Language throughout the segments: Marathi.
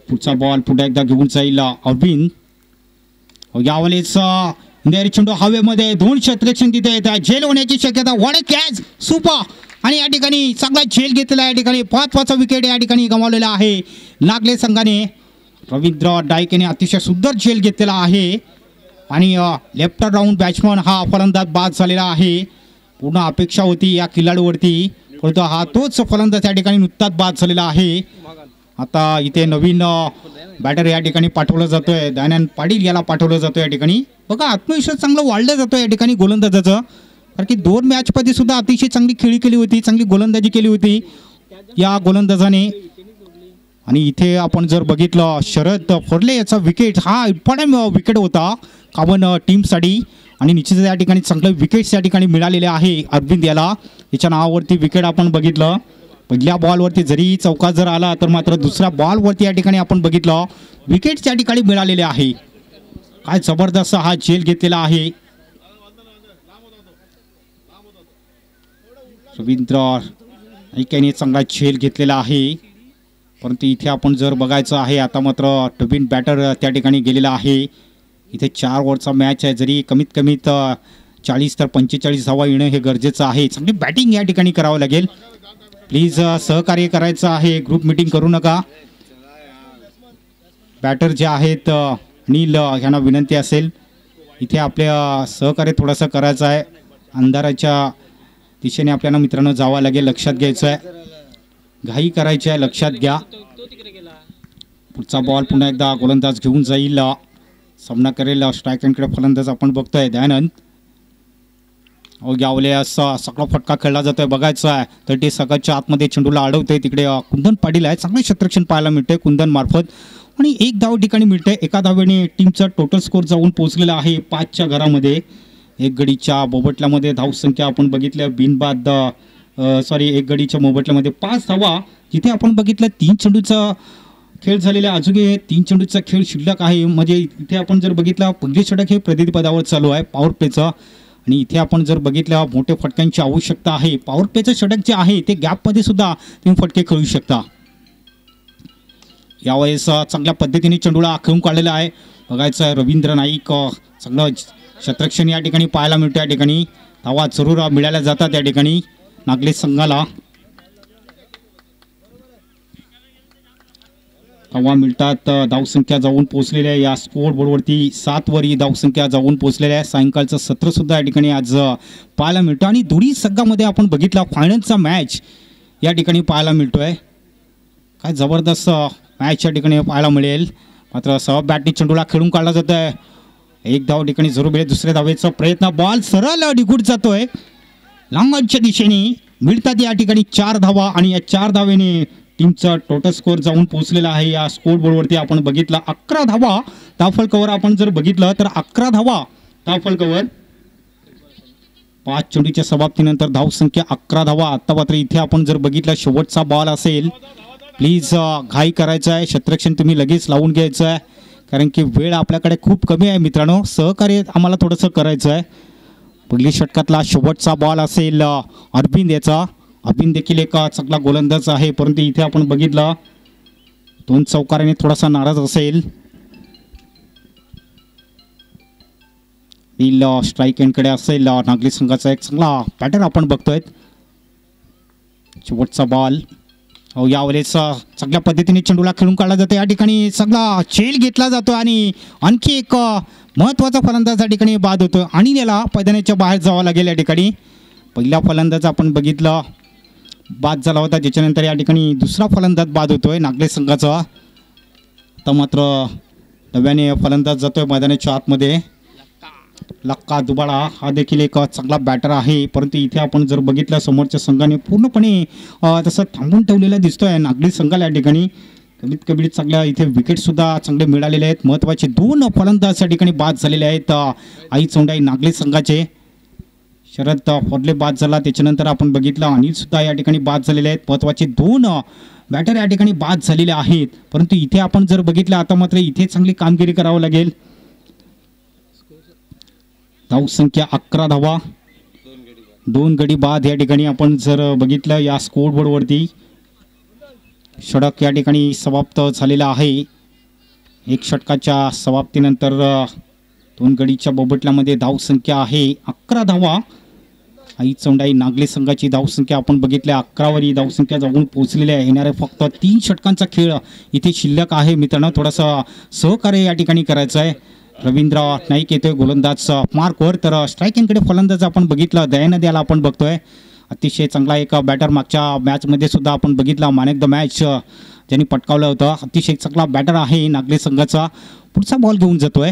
पुढचा बॉल पुन्हा एकदा घेऊन जाईल अरविंद. यावेळेस चेंडू हवेमध्ये 2 क्षेत्ररक्षण तिथे येत आहे. झेल होण्याची शक्यता. What a catch, super. आणि या ठिकाणी चांगला झेल घेतलेला या ठिकाणी 5वाचा विकेट या ठिकाणी गमावलेला आहे नागले संघाने. रवींद्र डायकेने अतिशय सुंदर झेल घेतलेला आहे आणि लेफ्ट राऊंड बॅट्समन हा फलंदाज बाद झालेला आहे. पूर्ण अपेक्षा होती या खिलाडूवरती, परंतु हा तोच फलंदाज या ठिकाणी नुकताच बाद झालेला आहे. आता इथे नवीन बॅटर या ठिकाणी पाठवलं जातोय. दयानंद पाटील याला पाठवलं जातं या ठिकाणी. बघा आत्मविश्वास चांगला वाढला जातो या ठिकाणी गोलंदाजाचं, कारण की 2 मॅचमध्ये सुद्धा अतिशय चांगली खेळी केली होती, चांगली गोलंदाजी केली होती या गोलंदाजाने. आणि इथे आपण जर बघितलं शरद फोर्ले याचा विकेट हा इम्पॉर्टंट विकेट होता कामन टीमसाठी आणि निश्चितच या ठिकाणी चांगले विकेट्स या ठिकाणी मिळालेले आहे अरविंद याला. याच्या नावावरती विकेट आपण बघितलं. पहिल्या बॉलवरती जरी चौका जर आला तर मात्र दुसऱ्या बॉलवरती या ठिकाणी आपण बघितलं विकेट्स या ठिकाणी मिळालेले आहे. काय जबरदस्त हा झेल घेतलेला आहे. रवींद्र ऐक्याने चांगला झेल घेतलेला आहे, परंतु इथे आपण जर बघायचं आहे आता मात्र नवीन बॅटर त्या ठिकाणी गेलेला आहे. इथे 4 ओव्हरचा मॅच आहे. जरी कमीत कमीत 40 तर 45 धावा येणं हे गरजेचं आहे. चांगली बॅटिंग या ठिकाणी करावं लागेल. प्लीज सहकार्य करायचं आहे, ग्रुप मीटिंग करू नका. बॅटर जे आहेत नील यांना विनंती असेल इथे आपल्या सहकार्य थोडंसं करायचं आहे. अंधाराच्या दिशेने आपल्याला मित्रांनो जावं लागेल, लक्षात घ्यायचं आहे. घाई करायची आहे, लक्षात घ्या. पुढचा बॉल पुन्हा एकदा गोलंदाज घेऊन जाईल, सामना करेल स्ट्राईक एंडकडे फलंदाज आपण बघतोय दयानंद. यावेळेस सगळा फटका खेळला जातोय, बघायचं आहे. तर ते सगळ्याच्या आतमध्ये चेंडूला अडवतोय. तिकडे कुंदन पाटील आहे, चांगले क्षेत्ररक्षण पाहायला मिळते कुंदन मार्फत आणि 1 धाव ठिकाणी मिळते. एका धावेने टीमचा टोटल स्कोर जाऊन पोहोचलेला आहे 5च्या घरामध्ये. 1 गडीच्या बोबटल्यामध्ये धावसंख्या आपण बघितल्या बिनबाद 1 गडीच्या मोबटल्यामध्ये 5 धावा. जिथे आपण बघितलं 3 चेंडूचा खेळ झालेला, अजून 3 चेंडूचा खेळ शिल्लक आहे. म्हणजे इथे आपण जर बघितलं पहिले षटक हे प्रगतीपदावर चालू आहे पॉवर प्लेचं, आणि इथे आपण जर बघितलं मोठे फटक्यांची आवश्यकता आहे. पॉवर प्लेचं षटक जे आहे ते गॅपमध्ये सुद्धा तुम्ही फटके खेळू शकता. यावेळेस चांगल्या पद्धतीने चेंडूला खेळून काढलेला आहे, बघायचं आहे. रवींद्र नाईक चांगलं क्षेत्ररक्षण या ठिकाणी पाहायला मिळतं. या ठिकाणी धावा जरूर मिळाल्या जातात या ठिकाणी नागले संघाला. धावा मिळतात. धावसंख्या जाऊन पोहोचलेल्या आहे या स्कोअर बोर्डवरती 7 वर ही धावसंख्या जाऊन पोहोचलेल्या आहे. सायंकाळचं सत्र सुद्धा या ठिकाणी आज पाहायला मिळतं आणि दोन्ही संघामध्ये आपण बघितला फायनलचा मॅच या ठिकाणी पाहायला मिळतोय. काय जबरदस्त मॅच या ठिकाणी पाहायला मिळेल. मात्र सह बॅटनी चेंडूला खेळून काढला जात आहे. 1 धाव ठिकाणी जरूर मिळेल. दुसऱ्या धावेचा प्रयत्न, बॉल सरळ निघून जातोय लांबच्या दिशेने. मिळतात या ठिकाणी 4 धावा आणि या 4 धावेने टीमचा टोटल स्कोअर जाऊन पोहोचलेला आहे. या स्कोअर बोर्डवरती आपण बघितलं 11 धावा धावफलकावर आपण जर बघितलं तर 11 धावा धावफलकावर. 5 चेंडूच्या समाप्तीनंतर धावसंख्या 11 धावा. आता मात्र इथे आपण जर बघितलं शेवटचा बॉल असेल, प्लीज घाई करायचं आहे. क्षेत्ररक्षण तुम्ही लगेच लावून घ्यायचं आहे, कारण की वेळ आपल्याकडे खूप कमी आहे मित्रांनो. सहकार्य आम्हाला थोडंसं करायचं आहे. पहिली षटकातला शेवटचा बॉल असेल अरविंद याचा. अरविंद देखील एक चांगला गोलंदाज आहे, परंतु इथे आपण बघितलं 2 चौकाराने थोडासा नाराज असेल. नील स्ट्राईक एंडकडे असेल नागली संघाचा एक चांगला बॅटर आपण बघतोय. शेवटचा बॉल. यावेळेस चांगल्या पद्धतीने चेंडूला खेळून काढला जातो. या ठिकाणी चांगला झेल घेतला जातो आणि आणखी एक महत्त्वाचा फलंदाज या ठिकाणी बाद होतो आणि याला मैदानाच्या बाहेर जावं लागेल. या ठिकाणी पहिला फलंदाज आपण बघितलं बाद झाला होता, त्याच्यानंतर या ठिकाणी दुसरा फलंदाज बाद होतोय नागले संघाचा. आता मात्र नव्याने फलंदाज जातोय मैदानाच्या आतमध्ये. लक्का दुबाळा हा देखील एक चांगला बॅटर आहे, परंतु इथे आपण जर बघितलं समोरच्या संघाने पूर्णपणे तसं थांबून ठेवलेला दिसतोय नागरी संघाला. या ठिकाणी कमीत कमी चांगल्या इथे विकेटसुद्धा चांगले मिळालेले आहेत. महत्त्वाचे 2 फलंदाज या ठिकाणी बाद झालेले आहेत आई चौंडाई नागली संघाचे. शरद फोर्ले बाद झाला, त्याच्यानंतर आपण बघितलं अनिल सुद्धा या ठिकाणी बाद झालेले आहेत. महत्त्वाचे 2 बॅटर या ठिकाणी बाद झालेले आहेत, परंतु इथे आपण जर बघितलं आता मात्र इथे चांगली कामगिरी करावं लागेल. धावसंख्या 11 धावा, 2 गडी बाद या ठिकाणी आपण जर बघितलं या स्कोअर बोर्डवरती. षटक या ठिकाणी समाप्त झालेला आहे. एक षटकाच्या समाप्तीनंतर 2 गडीच्या बोबटल्यामध्ये धावसंख्या आहे 11 धावा. आई चौंडाई नागले संघाची धावसंख्या आपण बघितल्या 11वरी धावसंख्या जाऊन पोहोचलेली आहे. येणारे फक्त 3 षटकांचा खेळ इथे शिल्लक आहे मित्रांनो. थोडंसं सहकार्य या ठिकाणी करायचं आहे. रवींद्र नाईक येतोय गोलंदाज मार्कवर, तर स्ट्रायकिंगकडे फलंदाज आपण बघितलं दयानंद याला आपण बघतोय. अतिशय चांगला एक बॅटर मागच्या मॅचमध्ये सुद्धा आपण बघितला मॅन ऑफ द मॅच ज्यांनी पटकावलं होतं. अतिशय चांगला बॅटर आहे नागले संघाचा. पुढचा बॉल घेऊन जातोय.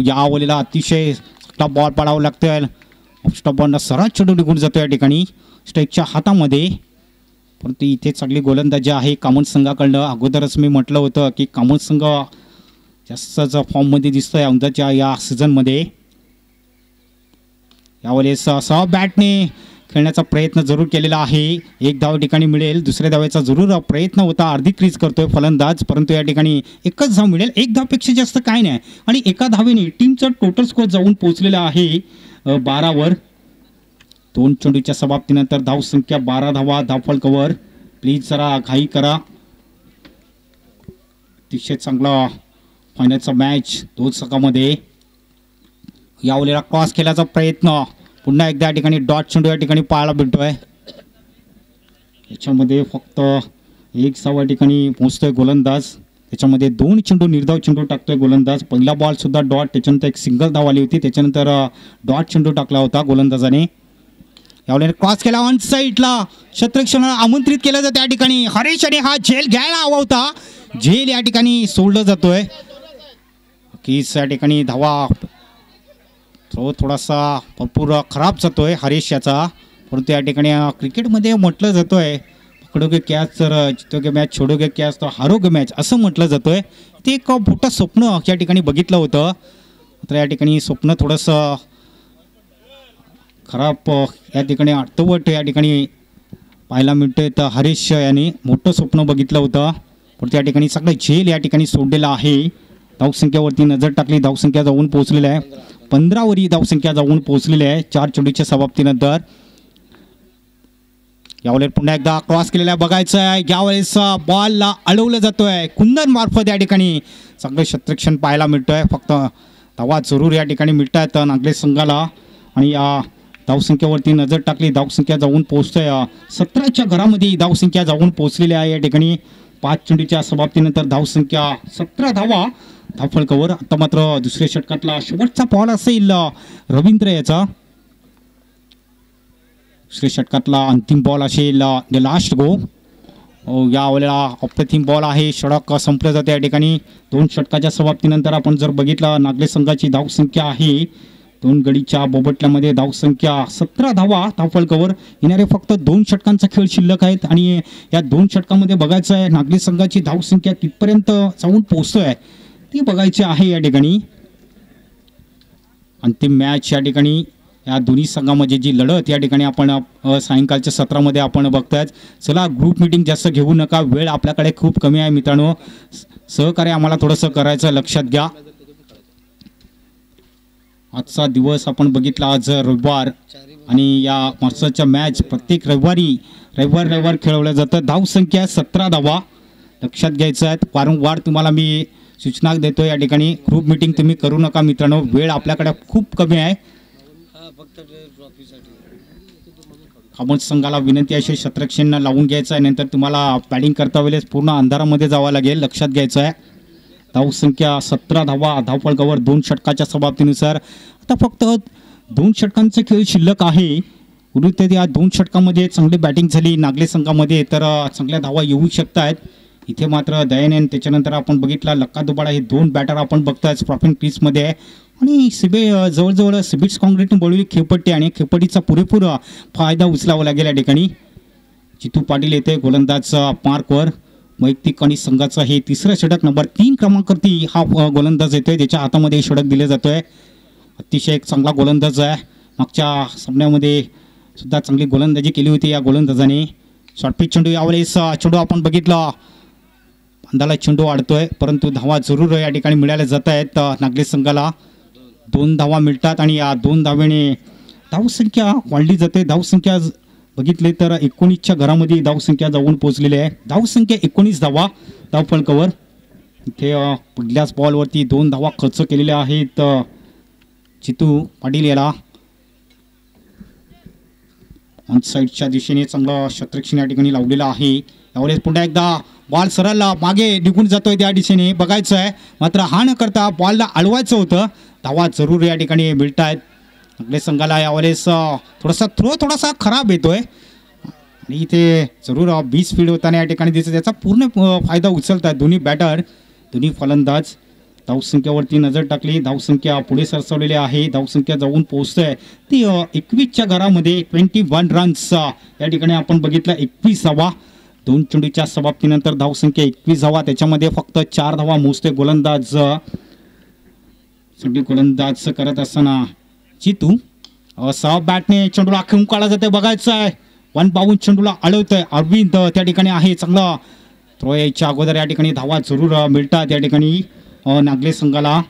या ओव्हरला अतिशय चांगला बॉल पाडावा लागतोय. ऑफस्टॉपनं सरळ चढून निघून जातो या ठिकाणी स्ट्राईकच्या हातामध्ये. परंतु इथे चांगली गोलंदाजी आहे कामन संघाकडनं. अगोदरच मी म्हटलं होतं की कामन संघ जास्तच फॉर्ममध्ये दिसतोय औंधाच्या या सीझनमध्ये. यावेळेस सहा बॅटने खेळण्याचा प्रयत्न जरूर केलेला आहे. एक धाव ठिकाणी मिळेल, दुसऱ्या धावेचा जरूर प्रयत्न होता. अर्धी क्रीज करतोय फलंदाज, परंतु या ठिकाणी एकच धाव मिळेल. एक धावपेक्षा जास्त काय नाही आणि एका धावेने टीमचा टोटल स्कोअर जाऊन पोहोचलेला आहे 12वर. 2 चेंडूच्या समाप्तीनंतर धावसंख्या 12 धावा. धावफलकावर प्लीज जरा घाई करा. अतिशय चांगला फायनलचा मॅच 2 संघामध्ये. यावेळेला क्रॉस केल्याचा प्रयत्न पुन्हा एकदा या ठिकाणी डॉट चेंडू या ठिकाणी पाहायला भेटतोय. याच्यामध्ये फक्त 1 धाव या ठिकाणी पोहोचतोय गोलंदाज. त्याच्यामध्ये 2 चेंडू निर्धाव चेंडू टाकतोय गोलंदाज. पहिला बॉल सुद्धा डॉट, त्याच्यानंतर एक सिंगल धाव आली होती, त्याच्यानंतर डॉट चेंडू टाकला होता गोलंदाजाने. यावेळेला क्रॉस केला ऑन साईडला, क्षेत्ररक्षणाला आमंत्रित केलं जातं. त्या ठिकाणी हरीश आणि हा झेल घ्यायला हवा होता. झेल या ठिकाणी सोडलं जातोय. कीस या ठिकाणी धावा थोडासा भरपूर खराब जातोय हरीश याचा. परंतु या ठिकाणी क्रिकेटमध्ये म्हटलं जातोय पकडोगे कॅच तर जितोगे मॅच, छोडोगे कॅच तर हारोगे मॅच असं म्हटलं जातोय. ते एक मोठं स्वप्न या ठिकाणी बघितलं होतं. तर या ठिकाणी स्वप्न थोडंसं खराब या ठिकाणी अर्धवट या ठिकाणी पाहायला मिळतंय. तर हरीश यांनी मोठं स्वप्न बघितलं होतं, पण त्या ठिकाणी सगळं झेल या ठिकाणी सोडलेलं आहे. धावसंख्येवरती नजर टाकली, धावसंख्या जाऊन पोहोचलेली आहे 15वरी धावसंख्या जाऊन पोहोचलेली आहे 4 चेंडूच्या समाप्तीनंतर. यावेळेस पुन्हा एकदा क्रॉस केलेला बघायचं आहे. यावेळेस बॉलला अडवलं जातोय कुंदन मार्फत. या ठिकाणी चांगलं क्षेत्ररक्षण पाहायला मिळतोय. फक्त धावा जरूर या ठिकाणी मिळत आहेत नागले संघाला. आणि या धावसंख्येवरती नजर टाकली, धावसंख्या जाऊन पोहोचतोय 17च्या घरामध्ये धावसंख्या जाऊन पोहोचलेली आहे या ठिकाणी. 5 चेंडूच्या समाप्तीनंतर धावसंख्या 17 धावा धावफलकावर. आता मात्र दुसऱ्या षटकातला शेवटचा बॉल असेल रवींद्र याचा. दुसऱ्या षटकातला अंतिम बॉल असेल द लास्ट गो. यावेळेला अप्रतिम बॉल आहे. षटक संपलं जाते या ठिकाणी. 2 षटकाच्या समाप्तीनंतर आपण जर बघितलं नागले संघाची धावसंख्या आहे 2 गडीच्या बोबटल्यामध्ये धावसंख्या 17 धावा धावफलकावर. येणारे फक्त 2 षटकांचा खेळ शिल्लक आहेत आणि या 2 षटकामध्ये बघायचं आहे नागले संघाची धावसंख्या कितपर्यंत जाऊन पोहोचतोय ती बघायची आहे या ठिकाणी. अंतिम मॅच या ठिकाणी या दोन्ही संघामध्ये जी लढत या ठिकाणी आपण सायंकाळच्या सत्रामध्ये आपण बघतायत. चला ग्रुप मीटिंग जास्त घेऊ नका, वेळ आपल्याकडे खूप कमी आहे मित्रांनो. सहकार्य आम्हाला थोडंसं करायचं लक्षात घ्या. आजचा दिवस आपण बघितला, आज रविवार आणि या मास्टरच्या मॅच प्रत्येक रविवार खेळवल्या जातं. धावसंख्या 17 धावा लक्षात घ्यायचं आहे. वारंवार तुम्हाला मी सूचना देतो या ठिकाणी ग्रुप मीटिंग तुम्ही करू नका मित्रांनो, वेळ आपल्याकडे खूप कमी आहे. कामत संघाला विनंती अशी क्षेत्ररक्षण लावून घ्यायचं आहे, नंतर तुम्हाला बॅटिंग करता वेळेस पूर्ण अंधारामध्ये जावं लागेल, लक्षात घ्यायचं आहे. धावसंख्या 17 धावा धावफलकावर 2 षटकाच्या समाप्तीनुसार. आता फक्त 2 षटकांचे खेळ शिल्लक आहे. उर्वरित या 2 षटकामध्ये चांगली बॅटिंग झाली नागले संघामध्ये तर चांगल्या धावा येऊ शकतात. इथे मात्र दयानंद, त्याच्यानंतर आपण बघितला लक्का दुबाडा, हे 2 बॅटर आपण बघतोय प्रॉफिट क्रीजमध्ये. आणि जवळजवळ सिबिट्स काँक्रीटने बनवली खेळपट्टी आणि खेळपट्टीचा पुरेपूर फायदा उचलावा लागेल या ठिकाणी. जितू पाटील येते गोलंदाज मार्कवर. वैयक्तिक आणि संघाचा हे 3रं षटक नंबर 3 क्रमांकावरती हा गोलंदाज येतोय, त्याच्या हातामध्ये षटक दिले जातोय. अतिशय एक चांगला गोलंदाज आहे. मागच्या सामन्यामध्ये सुद्धा चांगली गोलंदाजी केली होती या गोलंदाजाने. शॉर्टपिच चेंडू, यावेळेस चेंडू आपण बघितला अंदाला चेंडू वाढतोय, परंतु धावा जरूर या ठिकाणी मिळाल्या जात आहेत नागले संघाला. 2 धावा मिळतात आणि या 2 धावेने धावसंख्या वाढली जाते. धावसंख्या बघितले तर 19च्या घरामध्ये धावसंख्या जाऊन पोहोचलेली आहे. धावसंख्या 19 धावा धावफलकावर. इथे पहिल्याच बॉलवरती 2 धावा खर्च केलेल्या आहेत चितू पाटील याला. ऑन साईडच्या दिशेने चांगलं क्षेत्ररक्षण या ठिकाणी लावलेलं आहे. यावेळेस पुन्हा एकदा बॉल सरळ मागे निघून जातोय त्या दिशेने बघायचं आहे, मात्र हा न करता बॉलला अडवायचं होतं. धावा जरूर या ठिकाणी मिळत आहेत आपल्या संघाला. यावेळेस थोडासा खराब येतोय आणि इथे जरूर 20 फील्ड होताना या ठिकाणी दिसत, त्याचा पूर्ण फायदा उचलतात दोन्ही बॅटर दोन्ही फलंदाज. धावसंख्येवरती नजर टाकली, धावसंख्या पुढे सरसवलेली आहे, धावसंख्या जाऊन पोहोचतोय ती 21च्या घरामध्ये 21 रन्स या ठिकाणी आपण बघितलं. 21 धावा 2 चेंडूच्या समाप्तीनंतर धावसंख्या 21 धावा, त्याच्यामध्ये फक्त 4 धावा मोजते गोलंदाज. सगळी गोलंदाज करत असताना चितू सहा बॅटने चेंडूला खेळून काढला जाते बघायचं आहे. 1 बाउन चेंडूला अडवतोय अरविंद त्या ठिकाणी आहे. चांगला थ्रो यायच्या अगोदर या ठिकाणी धावा जरूर मिळतात या ठिकाणी नागले संघाला.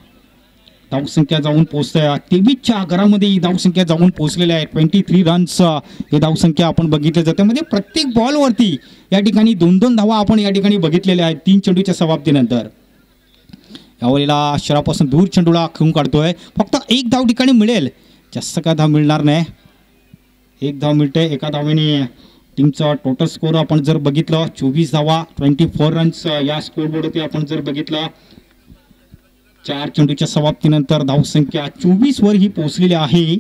धावसंख्या जाऊन पोहोचतोय 23च्या घरामध्ये ही धावसंख्या जाऊन पोहोचलेल्या आहे. 23 रन्स ही धावसंख्या आपण बघितली जाते. म्हणजे प्रत्येक बॉलवरती या ठिकाणी 2-2 धावा आपण या ठिकाणी बघितलेल्या आहेत 3 चेंडूच्या समाप्तीनंतर. यावेळेला शरापासून दूर चेंडूला खेळून काढतोय, फक्त 1 धाव ठिकाणी मिळेल, जास्त काय धाव मिळणार नाही. 1 धाव मिळते. एका धावेने टीमचा टोटल स्कोर आपण जर बघितलं 24 धावा 24 रन्स या स्कोरबोर्डवरती आपण जर बघितलं. 4 चेंडूच्या समाप्तीनंतर धावसंख्या 24 वर ही पोहोचलेली आहे.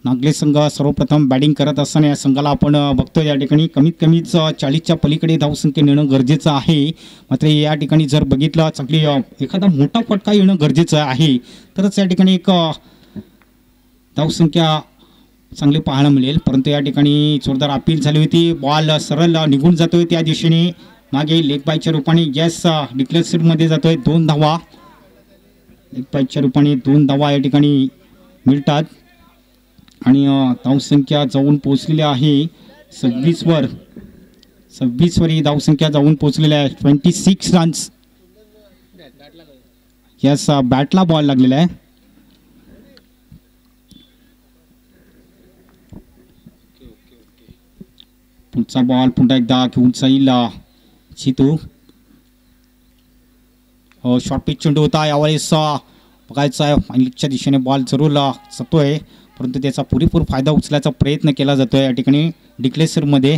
नागले संघ सर्वप्रथम बॅटिंग करत असताना या संघाला आपण बघतो या ठिकाणी कमीत कमीच 40च्या पलीकडे धावसंख्या येणं गरजेचं आहे. मात्र या ठिकाणी जर बघितलं चांगली एखादा मोठा फटका येणं गरजेचं आहे, तरच या ठिकाणी एक धावसंख्या चांगली पाहायला मिळेल. परंतु या ठिकाणी जोरदार अपील झाली होती, बॉल सरळ निघून जातोय त्या दिशेने मागे लेग बायच्या रूपाने यस डिक्लेअर मध्ये जातोय. 2 धावा लेग बायच्या रूपाने 2 धावा या ठिकाणी मिळतात आणि धावसंख्या जाऊन पोहोचलेली आहे 26 वर ही धावसंख्या जाऊन पोहोचलेली आहे. 26 रन्स. यस बॅटला बॉल लागलेला आहे. पुढचा बॉल पुन्हा एकदा घेऊन जाईल चितू. शॉर्ट पिच चेंडू होता, यावेळेस बघायचं आहे फायनलच्या दिशेने बॉल जरूर जातोय, परंतु त्याचा पुरेपूर फायदा उचलायचा प्रयत्न केला जातोय या ठिकाणी डिक्लेअरमध्ये.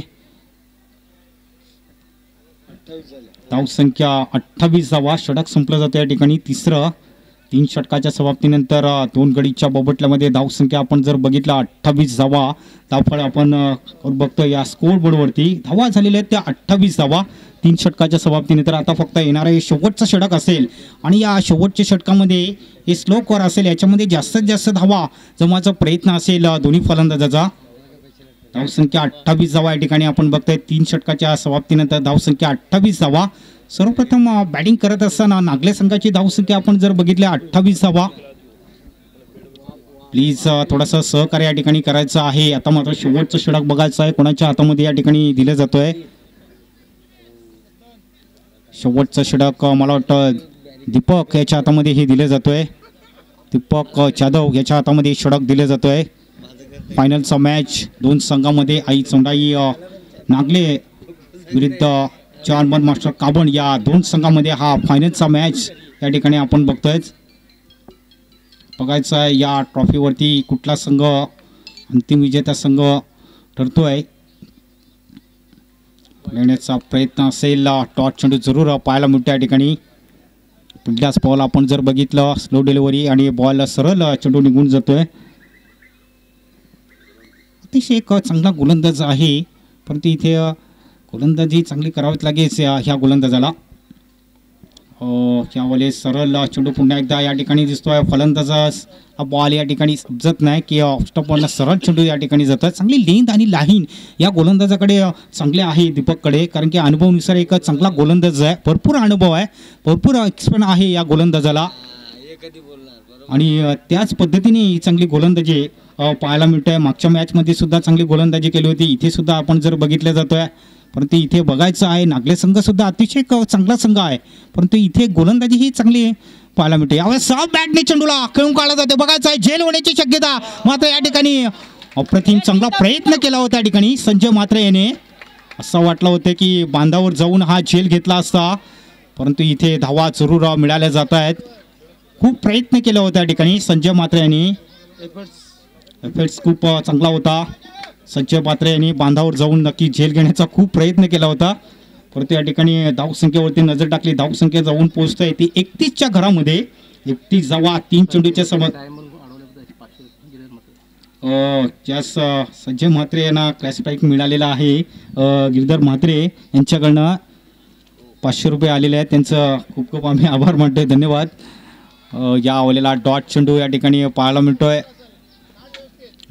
धावसंख्या 28 धावा, षटक संपलं जातं या ठिकाणी तिसरं. 3 षटकाच्या समाप्तीनंतर 2 गडीच्या बोबटल्यामध्ये धावसंख्या आपण जर बघितलं 28 धावा. धावफळ आपण बघतो या स्कोर बोर्डवरती धावा झालेल्या आहेत त्या 28 धावा 3 षटकाच्या समाप्तीनंतर. आता फक्त येणारा हे शेवटचं षटक असेल आणि या शेवटच्या षटकामध्ये हे स्लो कॉर असेल, याच्यामध्ये जास्तीत जास्त धावा जमवायचा प्रयत्न असेल दोन्ही फलंदाजाचा. धावसंख्या 28 धावा या ठिकाणी आपण बघतोय 3 षटकाच्या समाप्तीनंतर धावसंख्या 28 धावा. सर्वप्रथम बॅटिंग करत असताना नागले संघाची धावसंख्या आपण जर बघितली 28 धावा. प्लीज थोडंसं सहकार्य या ठिकाणी करायचं आहे. आता मात्र शेवटचं षटक बघायचं आहे कोणाच्या हातामध्ये या ठिकाणी दिलं जातोय. शेवटचं षटक मला वाटतं दीपक याच्या हातामध्ये हे दिलं जातोय. दीपक जाधव याच्या हातामध्ये षटक दिलं जातोय. फायनलचा मॅच 2 संघामध्ये आई चोंडाई नागले विरुद्ध चारमन मास्टर काबण या 2 संघामध्ये हा फायनलचा मॅच या ठिकाणी आपण बघतोय. बघायचं आहे या ट्रॉफीवरती कुठला संघ अंतिम विजेता संघ ठरतोय. येण्याचा प्रयत्न असेल. टॉस चेंडू जरूर पाहायला मिळतो या ठिकाणी. पहिल्याच बॉल आपण जर बघितलं स्लो डिलिव्हरी आणि बॉल सरळ चेंडू निघून जातोय. अतिशय एक चांगला गोलंदाज आहे, परंतु इथे गोलंदाजी चांगली करावीच लागेल ह्या गोलंदाजाला. यावेळेस सरळ चेंडू पुन्हा एकदा या ठिकाणी दिसतोय. फलंदाज बॉल या ठिकाणी समजत नाही की ऑफस्टॉपवरला सरळ चेंडू या ठिकाणी जातात. चांगली लेंथ आणि लाईन या गोलंदाजाकडे चांगले आहे दीपककडे, कारण की अनुभवानुसार एक चांगला गोलंदाज आहे. भरपूर अनुभव आहे, भरपूर एक्सपिरियन्स आहे या गोलंदाजाला आणि त्याच पद्धतीने चांगली गोलंदाजी पाहायला मिळते. मागच्या मॅचमध्ये सुद्धा चांगली गोलंदाजी केली होती, इथे सुद्धा आपण जर बघितलं जातोय. परंतु इथे बघायचं आहे नागले संघ सुद्धा अतिशय चांगला संघ आहे, परंतु इथे गोलंदाजी ही चांगली पाहायला मिळते. यावेळेस सॉफ्ट बॅटने चेंडूला खेळून काढला जाते. बघायचं आहे झेल होण्याची शक्यता, मात्र या ठिकाणी अप्रतिम चांगला प्रयत्न केला होता या ठिकाणी संजय मात्रे याने. असं वाटलं होतं की बांधावर जाऊन हा झेल घेतला असता, परंतु इथे धावा जरूर मिळाल्या जात आहेत. खूप प्रयत्न केला होता या ठिकाणी संजय म्हात्रे यांनी. एफर्ट्स खूप चांगला होता. संजय म्हात्रे यांनी बांधावर जाऊन नक्की झेल घेण्याचा खूप प्रयत्न केला होता. परंतु या ठिकाणी धावसंख्येवरती नजर टाकली. धावसंख्या जाऊन पोहोचतोय ती 31च्या घरामध्ये. 31 धावा 3 चेंडूच्या समोर. त्यास संजय म्हात्रे यांना क्रॅश स्ट्राईक मिळालेला आहे. गिरधर म्हात्रे यांच्याकडनं 500 रुपये आलेले आहेत. त्यांचं खूप खूप आम्ही आभार मानतोय. धन्यवाद. या आवलेला डॉट चेंडू या ठिकाणी पाहायला मिळतोय.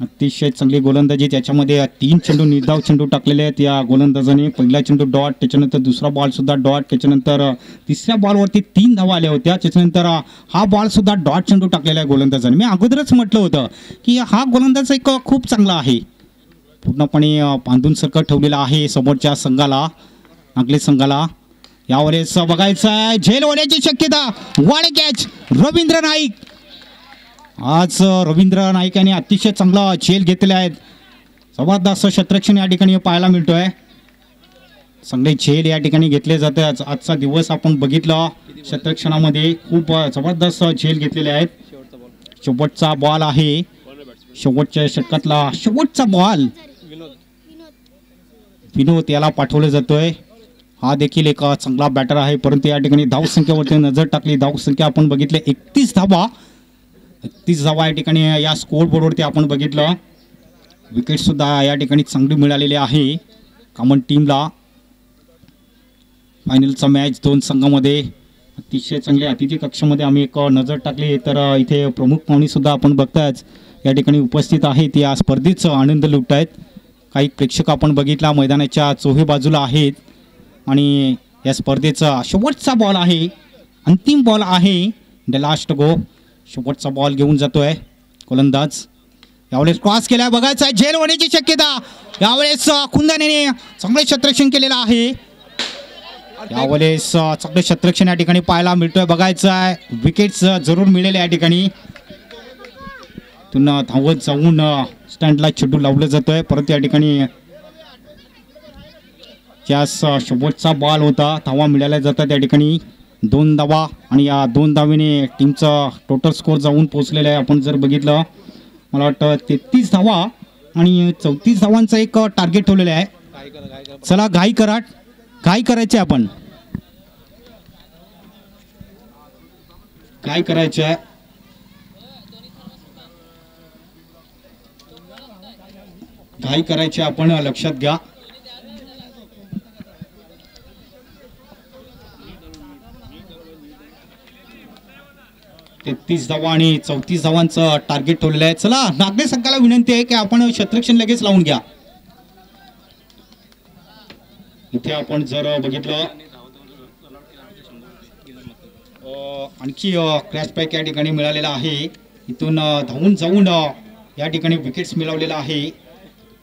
अतिशय चांगली गोलंदाजी. त्याच्यामध्ये 3 चेंडू निर्धाव चेंडू टाकलेले आहेत या गोलंदाजाने. पहिला चेंडू डॉट, त्याच्यानंतर दुसरा बॉल सुद्धा डॉट, त्याच्यानंतर तिसऱ्या बॉलवरती 3 धावा आल्या होत्या. त्याच्यानंतर हा बॉल सुद्धा डॉट चेंडू टाकलेला आहे गोलंदाजाने. मी अगोदरच म्हटलं होतं की हा गोलंदाज एक खूप चांगला आहे. पूर्णपणे बांधून सकट ठेवलेला आहे समोरच्या संघाला, नागले संघाला. यावेळेस बघायचं आहे झेल होण्याची शक्यता. वाड कॅच रवींद्र नाईक. आज रवींद्र नाईक यांनी अतिशय चांगला झेल घेतले आहेत. जबरदस्त क्षेत्ररक्षण या ठिकाणी पाहायला मिळतोय. चांगले झेल या ठिकाणी घेतले जाते. आजचा दिवस आपण बघितलं क्षेत्ररक्षणामध्ये खूप जबरदस्त झेल घेतलेले आहेत. शेवटचा बॉल आहे. शेवटच्या षटकातला शेवटचा बॉल विनोद याला पाठवलं जातोय. हा देखील एक चांगला बॅटर आहे. परंतु या ठिकाणी धावसंख्येवरती नजर टाकली. धावसंख्या आपण बघितली 31 धावा. 31 धावा या ठिकाणी या स्कोर बोर्डवरती आपण बघितलं. विकेट सुद्धा या ठिकाणी चांगली मिळालेली आहे कॉमन टीमला. फायनलचा मॅच 2 संघामध्ये अतिशय चांगले अतिथी कक्षामध्ये आम्ही एक नजर टाकली तर इथे प्रमुख पाहुणी सुद्धा आपण बघताच या ठिकाणी उपस्थित आहेत. या स्पर्धेचा आनंद लुटत आहेत. काही प्रेक्षक आपण बघितला मैदानाच्या चोही बाजूला आहेत. आणि या स्पर्धेचा शेवटचा बॉल आहे. अंतिम बॉल आहे. द लास्ट गो. शेवटचा बॉल घेऊन जातोय गोलंदाज. यावेळेस क्रॉस केला. बघायचं आहे झेल होण्याची शक्यता. यावेळेस कुंदनेने चांगले क्षेत्ररक्षण केलेलं आहे. यावेळेस चांगले क्षेत्ररक्षण या ठिकाणी पाहायला मिळतोय. बघायचं आहे विकेट्स जरूर मिळेल या ठिकाणी. पुन्हा धावत जाऊन स्टँडला चेंडू लावलं जातोय. परंतु या ठिकाणी त्यास शेवटचा बॉल होता. धावा मिळाल्या जातात या ठिकाणी 2 धावा. आणि या 2 धावेने टीमचा टोटल स्कोर जाऊन पोहोचलेला आहे. आपण जर बघितलं मला वाटतं 33 धावा आणि 34 धावांचा एक टार्गेट ठेवलेला आहे. चला घाई करायचे आपण. काय करायचं आहे घाई करायचे आपण लक्षात घ्या. तेहतीस धावा आणि 34 धावांचं टार्गेट ठेवलेलं आहे. चला नागरे संघाला विनंती आहे की आपण क्षेत्ररक्षण लगेच लावून घ्या. इथे आपण जर बघितलं आणखी क्रॅश पॅक या ठिकाणी मिळालेला आहे. इथून धावून जाऊन या ठिकाणी विकेट्स मिळवलेला आहे.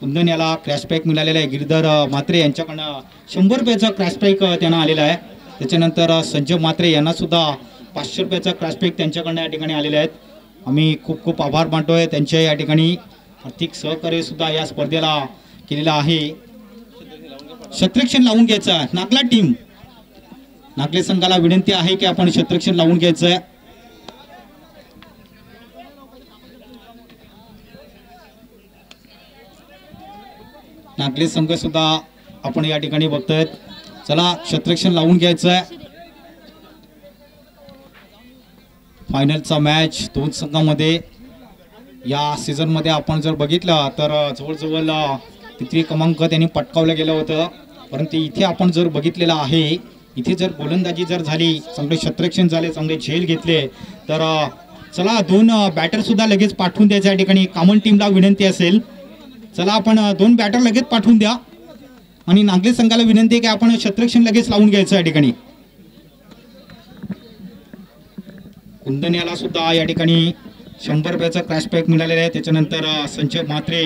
कुंदन याला क्रॅश पॅक मिळालेला आहे. गिरधर म्हात्रे यांच्याकडनं 100 रुपयाचा क्रॅश पॅक त्यांना आलेला आहे. त्याच्यानंतर संजय म्हात्रे यांना सुद्धा 500 रुपयाचा क्रॅश पॅक त्यांच्याकडनं या ठिकाणी आलेले आहेत. आम्ही खूप खूप आभार मानतोय त्यांच्या या ठिकाणी आर्थिक सहकार्य सुद्धा या स्पर्धेला केलेलं आहे. क्षेत्ररक्षण लावून घ्यायचं आहे. नागला टीम नागले संघाला विनंती आहे की आपण क्षेत्ररक्षण लावून घ्यायचं आहे. नागले संघ सुद्धा आपण या ठिकाणी बघतोय. चला क्षेत्ररक्षण लावून घ्यायचं आहे. फायनलचा मॅच 2 संघांमध्ये या सीझन मध्ये आपण जर बघितलं तर जवळजवळ 3 क्रमांक त्यांनी पटकावलं गेलं होतं. परंतु इथे आपण जर बघितलेलं आहे इथे जर गोलंदाजी जर झाली, चांगले क्षेत्ररक्षण झाले, चांगले झेल घेतले तर चला 2 बॅटर सुद्धा लगेच पाठवून द्यायच्या या ठिकाणी कॉमन टीमला विनंती असेल. चला आपण 2 बॅटर लगेच पाठवून द्या. आणि नागले संघाला विनंती आहे की आपण क्षेत्ररक्षण लगेच लावून घ्यायचं या ठिकाणी. कुंदन याला सुद्धा या ठिकाणी 100 रुपयाचा क्रॅश पॅक मिळालेला आहे. त्याच्यानंतर संजय म्हात्रे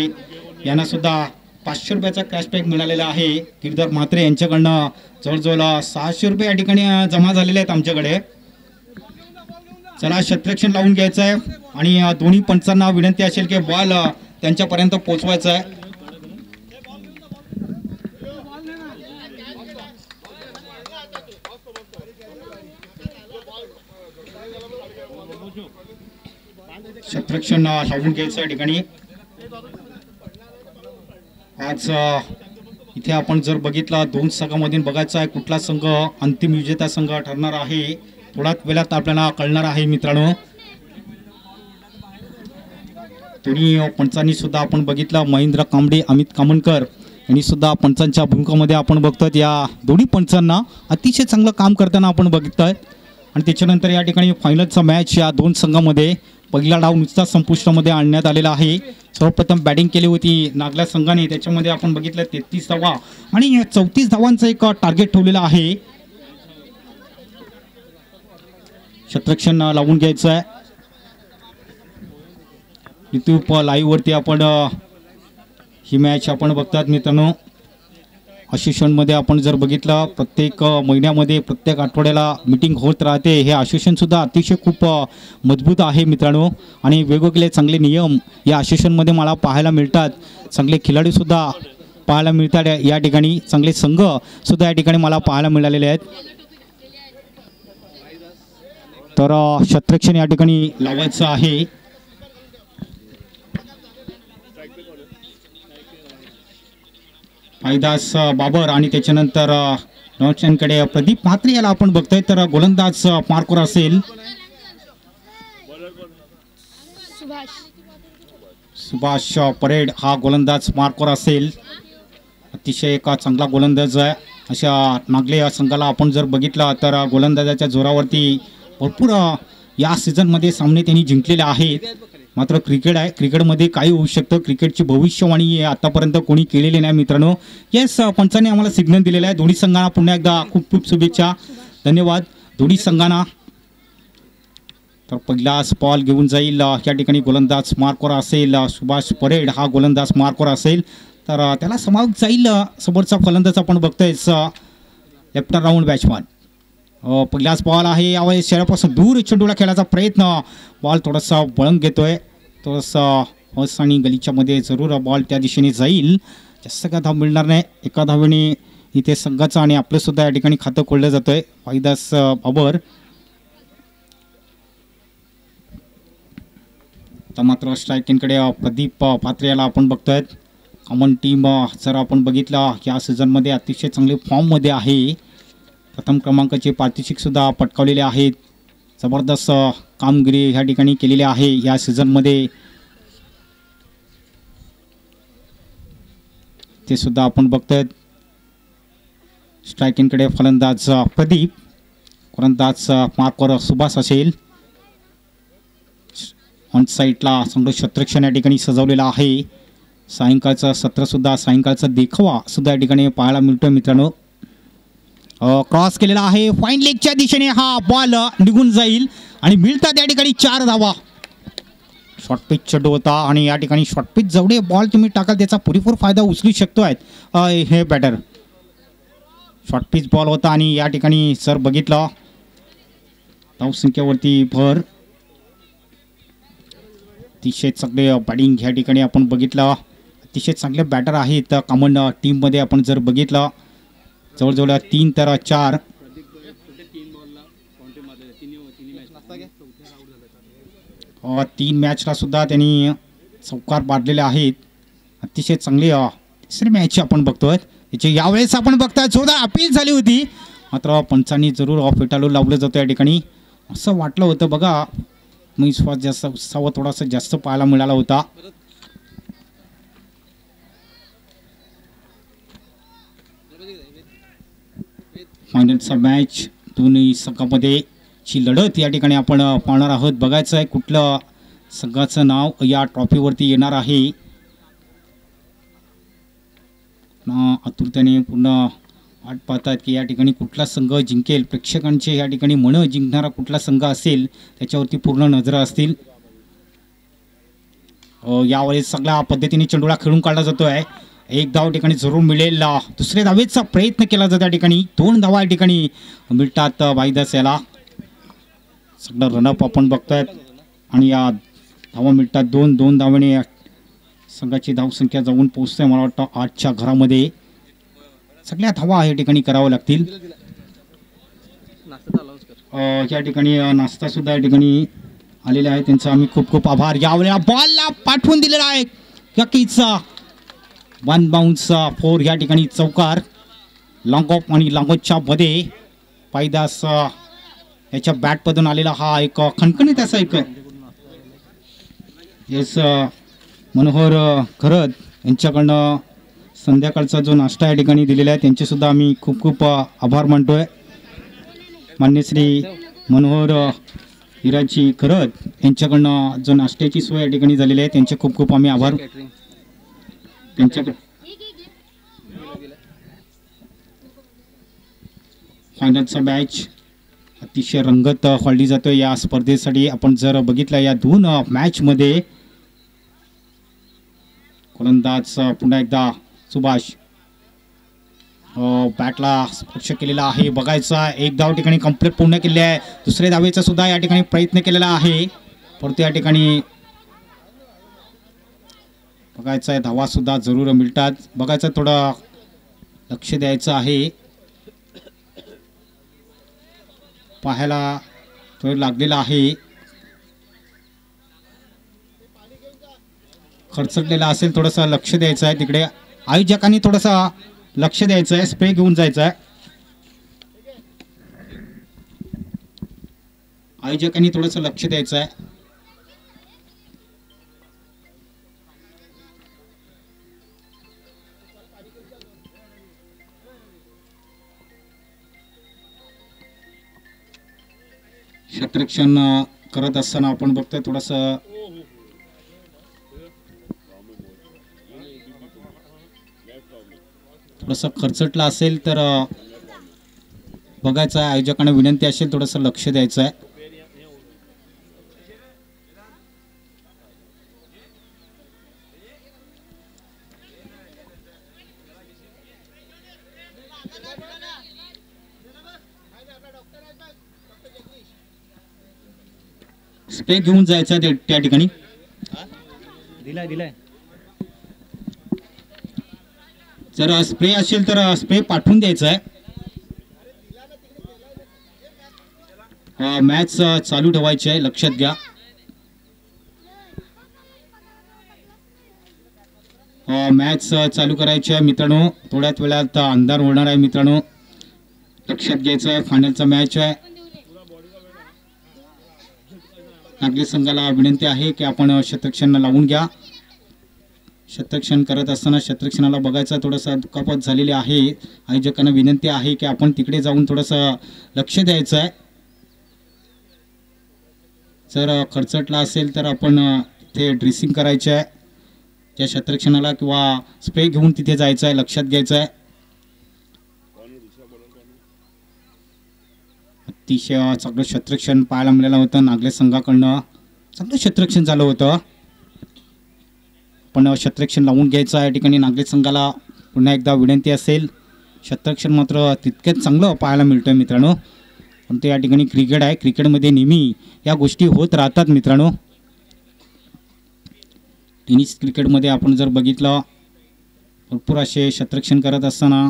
यांना सुद्धा 500 रुपयाचा क्रॅश पॅक मिळालेला आहे. गिरधर म्हात्रे यांच्याकडनं जवळजवळ 600 रुपये या ठिकाणी जमा झालेले आहेत आमच्याकडे. चला क्षेत्ररक्षण लावून घ्यायचं आहे आणि दोन्ही पंचांना विनंती असेल की बॉल त्यांच्यापर्यंत पोहोचवायचा आहे. क्षेत्ररक्षण लावून घ्यायचं या ठिकाणी. आज इथे आपण जर बघितला 2 संघांमधून बघायचं आहे कुठला संघ अंतिम विजेता संघ ठरणार आहे. थोड्याच वेळात आपल्याला कळणार आहे मित्रांनो. दोन्ही पंचांनी सुद्धा आपण बघितलं, महेंद्र कांबळे, अमित कामनकर यांनी सुद्धा पंचांच्या भूमिकामध्ये आपण बघतोय. या दोन्ही पंचांना अतिशय चांगलं काम करताना आपण बघतोय. आणि त्याच्यानंतर या ठिकाणी फायनलचा मॅच या 2 संघांमध्ये पहिला डाव नुसताच संपुष्टामध्ये आणण्यात आलेला आहे. सर्वप्रथम बॅटिंग केली होती नागला संघाने, त्याच्यामध्ये आपण बघितलं 33 धावा आणि 34 धावांचं एक टार्गेट ठेवलेलं आहे. क्षेत्ररक्षण लावून घ्यायचं आहे. यूट्यूब लाईव्ह वरती आपण ही मॅच आपण बघतात मित्रांनो. असोसिएशनमध्ये आपण जर बघितलं प्रत्येक महिन्यामध्ये प्रत्येक आठवड्याला मीटिंग होत राहते. हे असोसिएशनसुद्धा अतिशय खूप मजबूत आहे मित्रांनो. आणि वेगवेगळे चांगले नियम या असोसिएशनमध्ये मला पाहायला मिळतात. चांगले खिलाडीसुद्धा पाहायला मिळतात या ठिकाणी. चांगले संघसुद्धा या ठिकाणी मला पाहायला मिळालेले आहेत. तर क्षेत्ररक्षण या ठिकाणी लावायचं आहे. फायदास बाबर आणि त्याच्यानंतर नॉनकडे प्रदीप म्हात्रे याला आपण बघतोय. तर गोलंदाज मार्कवर असेल सुभाष परेड, हा गोलंदाज मार्कवर असेल. अतिशय एक चांगला गोलंदाज आहे. अशा नागले या संघाला आपण जर बघितला तर गोलंदाजाच्या जोरावरती भरपूर या सीझनमध्ये सामने त्यांनी जिंकलेले आहेत. मात्र क्रिकेट आहे, क्रिकेटमध्ये काही होऊ शकतं. क्रिकेटची भविष्यवाणी आतापर्यंत कोणी केलेली नाही मित्रांनो. येस, पंचांनी आम्हाला सिग्नल दिलेला आहे. दोन्ही संघांना पुन्हा एकदा खूप खूप शुभेच्छा, धन्यवाद दोन्ही संघांना. तर पहिलाच बॉल घेऊन जाईल या ठिकाणी गोलंदाज मार्कवर असेल सुभाष परेड, हा गोलंदाज मार्कवर असेल. तर त्याला समावून जाईल समोरचा फलंदाज आपण बघतोय लेफ्ट राऊंड बॅट्समॅन. पहिलाच बॉल आहे, यावेळेस शरीरापासून दूर चेंडूला खेळायचा प्रयत्न. बॉल थोडासा वळंग घेतोय, थोडासा हॉस आणि गलीच्यामध्ये जरूर बॉल त्या दिशेने जाईल. जास्त काय धाव मिळणार नाही. एका धावेने इथे संघाचं आणि आपलं सुद्धा या ठिकाणी खातं खोललं जातंय. फायदास बाबर तर मात्र स्ट्रायकिंगकडे प्रदीप पात्रे याला आपण बघतोय. कॉमन टीम जर आपण बघितला या सीझनमध्ये अतिशय चांगले फॉर्ममध्ये आहे. प्रथम क्रमांकाचे पारितोषिक सुद्धा पटकावलेले आहेत. जबरदस्त कामगिरी ह्या ठिकाणी केलेली आहे या सीझनमध्ये. ते सुद्धा आपण बघतोय. स्ट्रायकिंगकडे फलंदाज प्रदीप, गोलंदाज मार्कवर सुभाष असेल. ऑन साईडला चांगलं क्षेत्ररक्षण या ठिकाणी सजवलेलं आहे. सायंकाळचं सत्रसुद्धा, सायंकाळचा देखावा सुद्धा या ठिकाणी पाहायला मिळतोय मित्रांनो. क्रॉस केलेला आहे, फाईन लेगच्या दिशेने हा बॉल निघून जाईल आणि मिळतात या ठिकाणी 4 धावा. शॉर्ट पिच चेंडू होता आणि या ठिकाणी शॉर्ट पिच जेवढे बॉल तुम्ही टाकाल त्याचा पुरेपूर फायदा उचलू शकतो आहेत हे बॅटर. शॉर्ट पिच बॉल होता आणि या ठिकाणी जर बघितलं धावसंख्येवरती भर. अतिशय चांगले बॅटिंग ह्या ठिकाणी आपण बघितलं. अतिशय चांगले बॅटर आहेत कॉमन टीममध्ये. आपण जर बघितलं जवळजवळ 3 तर 4 3 मॅचला सुद्धा त्यांनी चौकार बांधलेले आहेत. अतिशय चांगली तिसरी मॅच आपण बघतोय. याची यावेळेस आपण बघताय जोरदार अपील झाली होती, मात्र पंचांनी जरूर फेटाळून लावलं जातं या ठिकाणी. असं वाटलं होतं बघा, विश्वास जास्त उत्साह थोडासा जास्त पाहायला मिळाला होता. फायनलचा मॅच दोन्ही संघामध्ये ची लढत या ठिकाणी आपण पाहणार आहोत. बघायचं आहे कुठलं संघाचं नाव या ट्रॉफीवरती येणार आहे. आतुरतेने पूर्ण वाट पाहतात की या ठिकाणी कुठला संघ जिंकेल. प्रेक्षकांचे या ठिकाणी मन जिंकणारा कुठला संघ असेल त्याच्यावरती पूर्ण नजर असतील. यावेळेस सगळ्या पद्धतीने चेंडूला खेळून काढला जातोय. 1 धाव ठिकाणी जरूर मिळेल. दुसऱ्या धावेचा प्रयत्न केला जातो या ठिकाणी. 2 धावा या ठिकाणी मिळतात वाईदास याला. सगळं रनअप आपण बघतोय आणि या धावा मिळतात 2 धावेने संघाची धावसंख्या जाऊन पोहोचते मला वाटतं 8च्या घरामध्ये. सगळ्या धावा या ठिकाणी कराव्या लागतील. या ठिकाणी नाश्ता सुद्धा या ठिकाणी आलेले आहे त्यांचा आम्ही खूप खूप आभार. यावेळेला बॉलला पाठवून दिलेला आहे नक्कीचा 1 बाउन्स 4 या ठिकाणी चौकार. लॉंग ऑफ आणि लॉंग ऑफच्या मध्ये पायदास याच्या बॅटमधून आलेला हा एक खणखणीत असा एक येस मनोहर खरद यांच्याकडनं संध्याकाळचा जो नाश्ता या ठिकाणी दिलेला आहे त्यांचे सुद्धा आम्ही खूप खूप आभार मानतोय. मान्य श्री मनोहर हिराजी खरद यांच्याकडनं जो नाश्त्याची सोय या ठिकाणी झालेली आहे त्यांचे खूप खूप आम्ही आभार. त्यांच्याकडे फायनलचा मॅच अतिशय रंगत खेळली जातोय या स्पर्धेसाठी. आपण जर बघितलं या दोन मॅचमध्ये गोलंदाज पुन्हा एकदा सुभाष बॅटला स्पर्श केलेला आहे. बघायचा एक धाव ठिकाणी कंप्लीट पूर्ण केली आहे. दुसऱ्या धावेचा सुद्धा या ठिकाणी प्रयत्न केलेला आहे परंतु या ठिकाणी बघायचं आहे धावा सुद्धा जरूर मिळतात. बघायचं थोडं लक्ष द्यायचं आहे. पाहायला तो लागलेला आहे. खर्चलेला असेल थोडंसं लक्ष द्यायचं आहे. तिकडे आयोजकांनी थोडंसं लक्ष द्यायचं आहे. स्प्रे घेऊन जायचं आहे. आयोजकांनी थोडंसं लक्ष द्यायचं आहे. क्षेत्ररक्षण करत असताना आपण बघतोय थोडंसं खर्चटला असेल तर बघायचं आहे. आयोजकांना विनंती असेल थोडंसं लक्ष द्यायचं आहे. स्प्रे घेऊन जायचं त्या ठिकाणी. दिलाय जर स्प्रे असेल तर स्प्रे पाठवून द्यायचा आहे. मॅच चालू ठेवायची आहे लक्षात घ्या. मॅच चालू करायची आहे मित्रांनो. थोड्याच वेळात अंधार होणार आहे मित्रांनो. लक्षात घ्यायचं आहे. फायनलचा मॅच आहे. नागरी संघाला विनंती आहे की आपण क्षेत्ररक्षण लावून घ्या. क्षेत्ररक्षण करत असताना क्षेत्ररक्षणाला बघायचं थोडंसं दुखापत झालेली आहे. आयोजकांना विनंती आहे की आपण तिकडे जाऊन थोडंसं लक्ष द्यायचं आहे. जर खर्चटला असेल तर आपण ते ड्रेसिंग करायचं आहे त्या क्षेत्ररक्षणाला किंवा स्प्रे घेऊन तिथे जायचं आहे. लक्षात घ्यायचं आहे. अतिशय चांगलं क्षेत्ररक्षण पाहायला मिळालं होतं. नागले संघाकडनं चांगलं क्षेत्ररक्षण झालं होतं. पण क्षेत्ररक्षण लावून घ्यायचं या ठिकाणी नागरिक संघाला पुन्हा एकदा विनंती असेल. क्षेत्ररक्षण मात्र तितकेच चांगलं पाहायला मिळतोय मित्रांनो. पण ते या ठिकाणी क्रिकेट आहे. क्रिकेटमध्ये नेहमी या गोष्टी होत राहतात मित्रांनो. टेनिस क्रिकेटमध्ये आपण जर बघितलं भरपूर असे क्षेत्ररक्षण करत असताना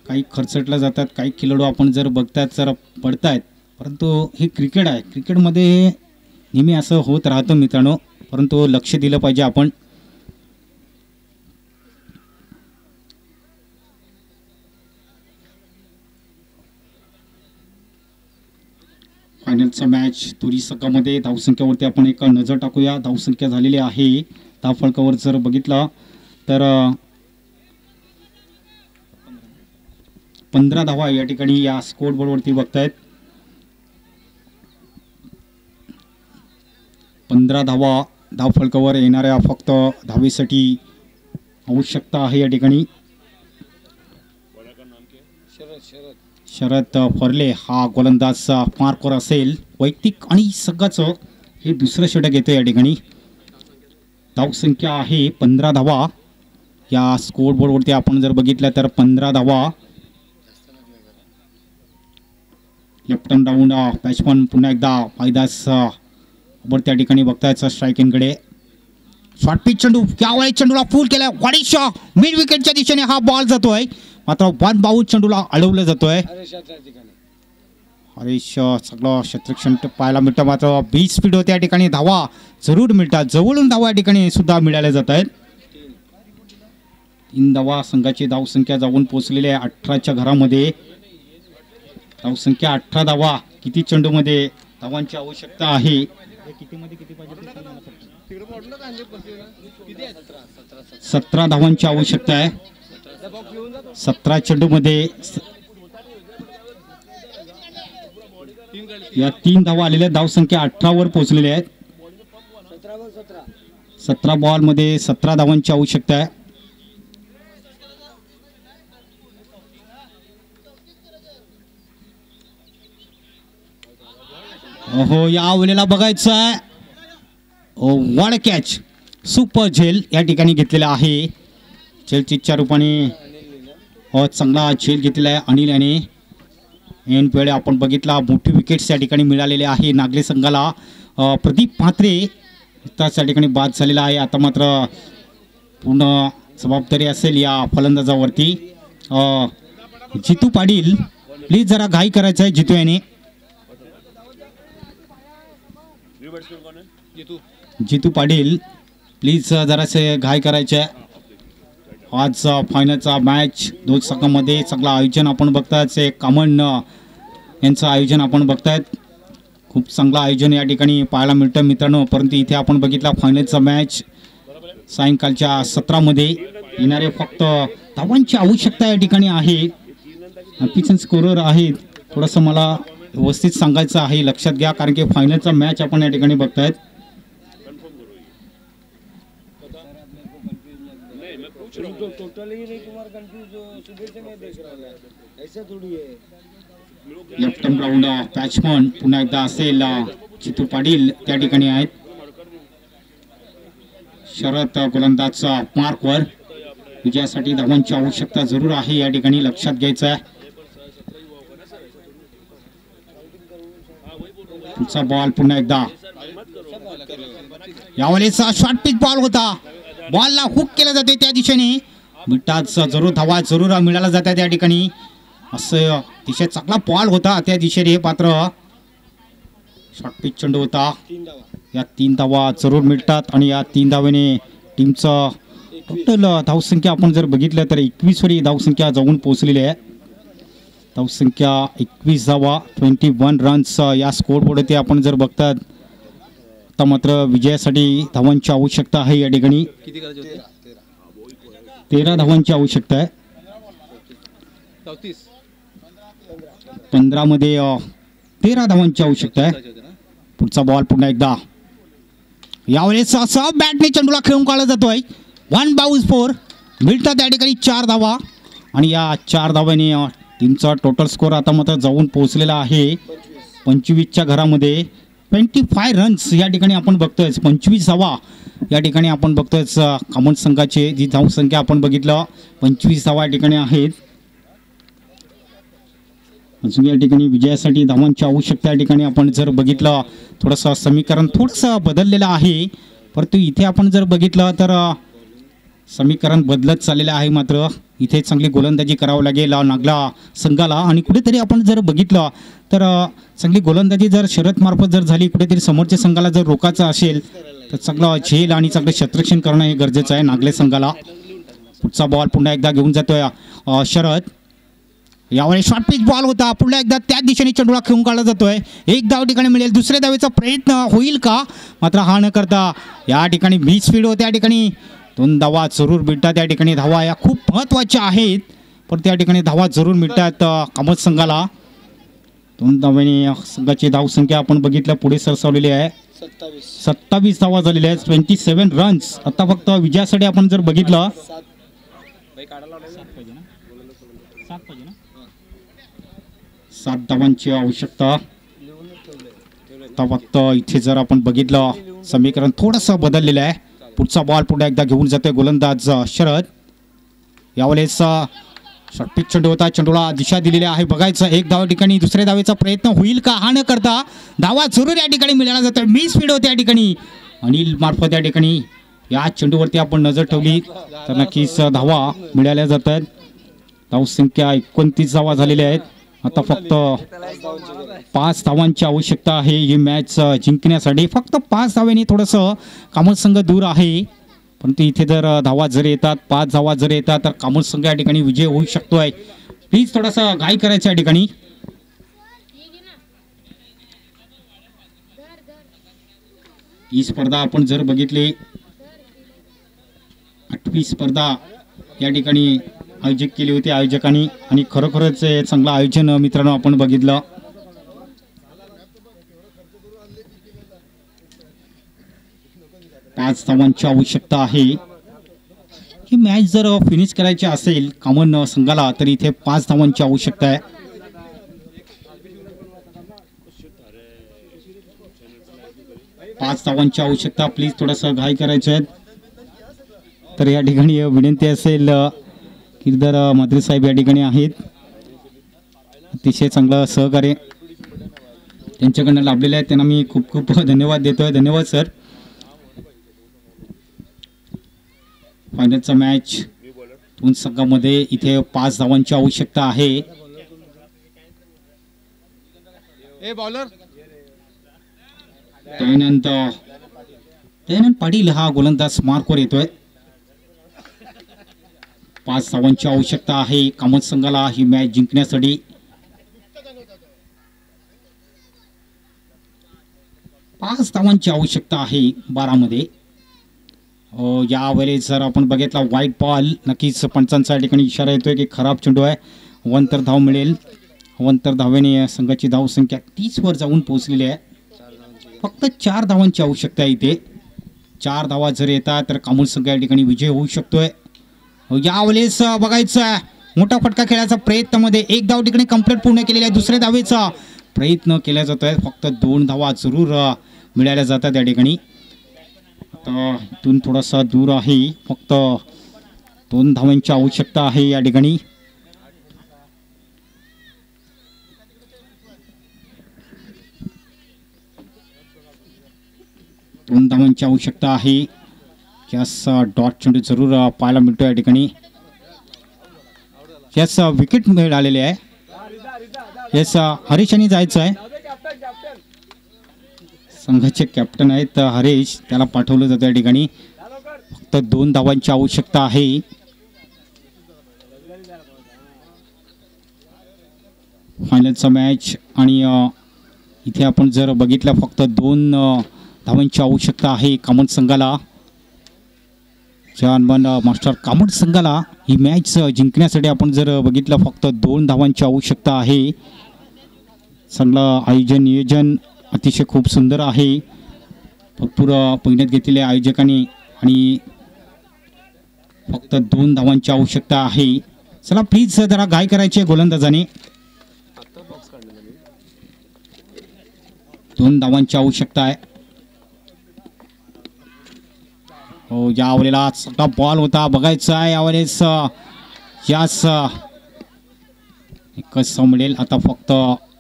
काही खर्चटलं जातात. काही खेळाडू आपण जर बघतात जर पडतायत. परंतु हे क्रिकेट आहे. क्रिकेटमध्ये नेहमी असं होत राहतं मित्रांनो. परंतु लक्ष दिलं पाहिजे आपण. फायनलचा मॅच दोन्ही संघामध्ये धावसंख्येवरती आपण एक नजर टाकूया. धावसंख्या झालेली आहे धावफलकावर जर बघितलं तर 15 धावा या ठिकाणी या स्कोर बोर्डवरती बघतायत. 15 धावा धावफलकावर येणाऱ्या फक्त धावेसाठी आवश्यकता आहे या ठिकाणी. शरद फरले हा गोलंदाज मार्कवर असेल. वैयक्तिक आणि संघाचं हे दुसरं षटक येतं या ठिकाणी. धावसंख्या आहे 15 धावा या स्कोर बोर्डवरती आपण जर बघितलं तर 15 धावा. लेफ्ट हँड डाऊन बॅट्समन पुन्हा एकदा पायदास त्या ठिकाणी बघतायचा स्ट्रायकिंगकडे. शॉर्ट पिच चेंडू यावेळी चेंडूला फुल केलाय. वाडीशा मिड विकेटच्या दिशेने हा बॉल जातोय. मात्र 1 बाउन्स चेंडूला अडवलं जातोय. हरीश सगळं क्षेत्ररक्षण पाहायला मिळतं, मात्र 20 स्पीड होते या ठिकाणी. धावा जरूर मिळतात, जवळून धावा या ठिकाणी सुद्धा मिळाल्या जात आहेत. 3 धावा संघाची धावसंख्या जाऊन पोहोचलेली आहे 18च्या घरामध्ये. धावसंख्या 18 धावा. किती चेंडूमध्ये धावांची आवश्यकता आहे? किती मध्ये किती पाहिजे? 17 धावांची आवश्यकता आहे 17 चेंडूमध्ये. या 3 धावा आलेल्या, धावसंख्या 18 वर पोहोचलेल्या आहेत. 17 बॉल मध्ये 17 धावांची आवश्यकता आहे. हो, या वेळेला बघायचं आहे. वॉड कॅच सुपर झेल या ठिकाणी घेतलेला आहे. झेलच्या रूपाने चांगला झेल घेतलेला आहे अनिल याने. ऐन वेळे आपण बघितला मोठी विकेट्स या ठिकाणी मिळालेले आहे नागले संघाला. प्रदीप म्हात्रे त्याच या ठिकाणी बाद झालेला आहे. आता मात्र पूर्ण जबाबदारी असेल या फलंदाजावरती. जितू पाटील प्लीज जरा घाई करायचं आहे. जितू याने जितू पाटील प्लीज जरासे घाई करायचे आहे. आज फायनलचा मॅच 2 संघांमध्ये चांगला आयोजन आपण बघतायत. कामन यांचं आयोजन आपण बघतायत. खूप चांगलं आयोजन या ठिकाणी पाहायला मिळतं मित्रांनो. परंतु इथे आपण बघितला फायनलचा मॅच सायंकाळच्या 17 मध्ये येणारे फक्त धावांची आवश्यकता या ठिकाणी आहे. पिचन स्कोरर आहेत, थोडंसं मला व्यवस्थित सांगायचं आहे, लक्षात घ्या, कारण की फायनलचा मॅच आपण या ठिकाणी बघतायत. लेफ्ट राऊंड बॅट्समन पुन्हा एकदा असेल जितू पाटील त्या ठिकाणी आहेत. शरद गोलंदाज मार्कवर. विजयासाठी धावांची आवश्यकता जरूर आहे या ठिकाणी, लक्षात घ्यायचं आहे. पुढचा बॉल पुन्हा एकदा. यावेळेचा शॉर्ट पिच बॉल होता. बॉलला हुक केलं जाते त्या दिशेने. मिठाच जरूर धावा जरूर मिळाला जातात या ठिकाणी. असं दिशेत चांगला बॉल होता त्या दिशेने. हे पात्र शॉर्ट पिच चेंडू होता. या 3 धावा जरूर मिळतात आणि या 3 धावेने टीमचं टोटल धावसंख्या आपण जर बघितलं तर 21 वर धावसंख्या जाऊन पोहोचलेली आहे. धावसंख्या 21 धावा 21 रन्स या स्कोर बोर्डवरती आपण जर बघतात. आता मात्र विजयासाठी धावांची आवश्यकता आहे या ठिकाणी. 13 धावांची आवश्यकता आहे. 15 मध्ये 13 धावांची आवश्यकता आहे. पुढचा बॉल पुन्हा एकदा. यावेळेस असं बॅटने चेंडूला खेळून काढला जातोय. 1 बाउन्स 4 मिळतात त्या ठिकाणी 4 धावा. आणि या 4 धावांनी टीमचा टोटल स्कोर आता मात्र जाऊन पोहोचलेला आहे 25च्या घरामध्ये. 25 रन्स या ठिकाणी आपण बघतोय. 25 धावा या ठिकाणी आपण बघतोय. कामन संघाचे जी धावसंख्या आपण बघितलं 25 धावा या ठिकाणी आहेत. अजून या ठिकाणी विजयासाठी धावांची आवश्यकता या ठिकाणी आपण जर बघितलं थोडंसं समीकरण थोडंसं बदललेलं आहे. परंतु इथे आपण जर बघितलं तर समीकरण बदलत चाललेलं आहे. मात्र इथे चांगली गोलंदाजी करावं लागेल नागला संघाला. आणि कुठेतरी आपण जर बघितलं तर चांगली गोलंदाजी जर शरद मार्फत जर झाली, कुठेतरी समोरच्या संघाला जर रोखायचं असेल तर चांगलं झेल आणि चांगलं क्षेत्ररक्षण करणं हे गरजेचं आहे नागले संघाला. पुढचा बॉल पुन्हा एकदा घेऊन जातोय शरद. यावेळेस शॉर्ट पिच बॉल होता. पुन्हा एकदा त्या दिशेने चेंडूला खेळून काढला जातोय. 1 धाव ठिकाणी मिळेल. दुसऱ्या धावेचा प्रयत्न होईल का? मात्र हा न करता या ठिकाणी 20 स्पीड होते. या ठिकाणी 2 धावा जरूर मिळतात. या ठिकाणी धावा या खूप महत्त्वाच्या आहेत, पण त्या ठिकाणी धावा जरूर मिळतात कामत संघाला. 2 धावांनी संघाची धावसंख्या आपण बघितलं पुढे सरसावलेली आहे. 27 धावा झालेल्या आहेत. 27 रन्स. आता फक्त विजयासाठी आपण जर बघितलं 7 धावांची आवश्यकता. आता फक्त इथे जर आपण बघितलं समीकरण थोडंसं बदललेलं आहे. पुढचा बॉल पुन्हा एकदा घेऊन जातोय गोलंदाज शरद. यावेळेस शॉर्ट पिच चेंडू होता. चेंडूला दिशा दिलेली आहे. बघायचं 1 धाव ठिकाणी दुसऱ्या धावेचा प्रयत्न होईल का? हा न करता धावा जरूर या ठिकाणी मिळाला जातोय. 20 स्पीड होते या ठिकाणी अनिल मार्फत. या ठिकाणी या चेंडूवरती आपण नजर ठेवली तर नक्कीच धावा मिळाल्या जातात. धावसंख्या 29 धावा झालेल्या आहेत आता फक्त 5 धावांची आवश्यकता आहे ही मॅच जिंकण्यासाठी. फक्त 5 धावांनी थोडंसं कामोल संघ दूर आहे, परंतु इथे जर धावा जर येतात, 5 धावा जर येतात तर कामोल संघ या ठिकाणी विजय होऊ शकतोय. प्लीज थोडासा घाई करायचं या ठिकाणी. ही स्पर्धा आपण जर बघितली 8वी स्पर्धा या ठिकाणी आयोजित केली होती आयोजकांनी, आणि खरोखरच चांगलं आयोजन मित्रांनो आपण बघितलं. पाच धावांची आवश्यकता आहे. ही मॅच जर फिनिश करायची असेल कामन संघाला तर इथे 5 धावांची आवश्यकता आहे. पाच धावांची आवश्यकता. प्लीज थोडंसं घाई करायचं आहे. तर या ठिकाणी विनंती असेल, किरदार माद्रे साहेब या ठिकाणी आहेत, अतिशय चांगलं सहकार्य त्यांच्याकडनं लाभलेलं आहे, त्यांना मी खूप खूप धन्यवाद देतोय. धन्यवाद सर. फायनलचा मॅच 2 संघामध्ये इथे 5 धावांची आवश्यकता आहे. दयानंद पाटील हा गोलंदाज मार्कवर येतोय. 5 धावांची आवश्यकता आहे कामत संघाला ही मॅच जिंकण्यासाठी. 5 धावांची आवश्यकता आहे 12 मध्ये. यावेळेस जर आपण बघितला व्हाईट बॉल, नक्कीच पंचांचा ठिकाणी इशारा येतोय की खराब चेंडू आहे, अवंतर धाव मिळेल. अवंतर धावेने संघाची धावसंख्या 30 वर जाऊन पोहोचलेली आहे. फक्त 4 धावांची आवश्यकता आहे इथे. 4 धावा जर येतात तर कामोल संघ या ठिकाणी विजय होऊ शकतोय. यावेळेस बघायचं मोठा फटका खेळायचा प्रयत्नामध्ये 1 धाव ठिकाणी कंप्लीट पूर्ण केलेला आहे. दुसऱ्या धावेचा प्रयत्न केला जातोय. फक्त 2 धावा जरूर मिळाल्या जातात या ठिकाणी. आता इथून थोडासा दूर आहे, फक्त 2 धावांची आवश्यकता आहे या ठिकाणी. दोन धावांची आवश्यकता आहे. यास डॉट चेंडू जरूर पाहायला मिळतो या ठिकाणी. यास विकेट मिळालेले आहे. यास हरीश यांनी जायचं आहे. संघाचे कॅप्टन आहेत हरीश, त्याला पाठवलं जातं या ठिकाणी. फक्त 2 धावांची आवश्यकता आहे. फायनलचा मॅच, आणि इथे आपण जर बघितलं फक्त 2 धावांची आवश्यकता आहे कामत संघाला. मास्टर कामत संघाला ही मॅच जिंकण्यासाठी आपण जर बघितलं फक्त 2 धावांची आवश्यकता आहे. चांगलं आयोजन नियोजन अतिशय खूप सुंदर आहे. भरपूर मेहनत घेतलेले आयोजकांनी, आणि फक्त 2 धावांची आवश्यकता आहे. चला प्लीज जरा घाई करायची आहे गोलंदाजाने. 2 धावांची आवश्यकता आहे. हो, यावेळेला सगळा बॉल होता, बघायचा आहे यावेळेस यास एकच मिळेल. आता फक्त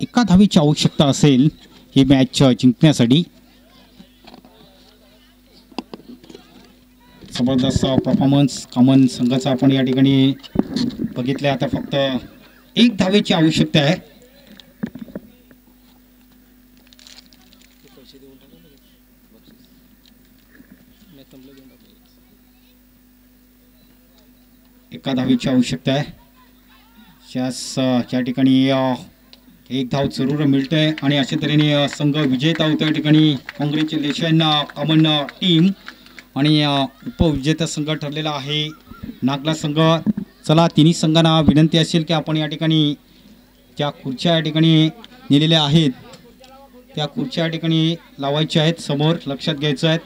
1 धावेची आवश्यकता असेल ही मॅच जिंकण्यासाठी. जबरदस्त परफॉर्मन्स कामन संघाचा आपण या ठिकाणी बघितलं. आता फक्त 1 धावेची आवश्यकता आहे. एका धावेची आवश्यकता आहे. या ठिकाणी 1 धाव जरूर मिळते, आणि अशा तऱ्हेने संघ विजेता होतो या ठिकाणी. Congratulation common team. आणि उपविजेता संघ ठरलेला आहे नागला संघ. चला, तिन्ही संघांना विनंती असेल की आपण या ठिकाणी ज्या खुर्च्या या ठिकाणी नेलेल्या आहेत त्या खुर्च्या या ठिकाणी लावायच्या आहेत समोर, लक्षात घ्यायचं आहे.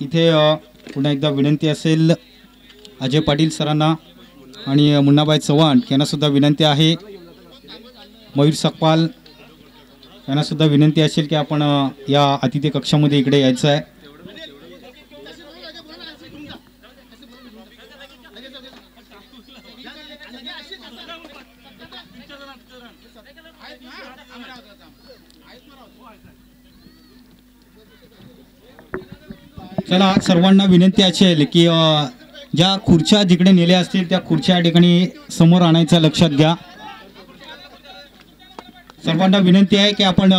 इथे पुन्हा एकदा विनंती असेल अजय पाटील सरांना आणि मुन्नाबाई चव्हाण यांना सुद्धा विनंती आहे. मयूर सकपाल यांना सुद्धा विनंती असेल की आपण या अतिथी कक्षामध्ये इकडे यायचं आहे. चला सर्वांना विनंती असेल की ज्या खुर्च्या जिकडे नेल्या असतील त्या खुर्च्या या ठिकाणी समोर आणायचं लक्षात घ्या. सर्वांना विनंती आहे की आपण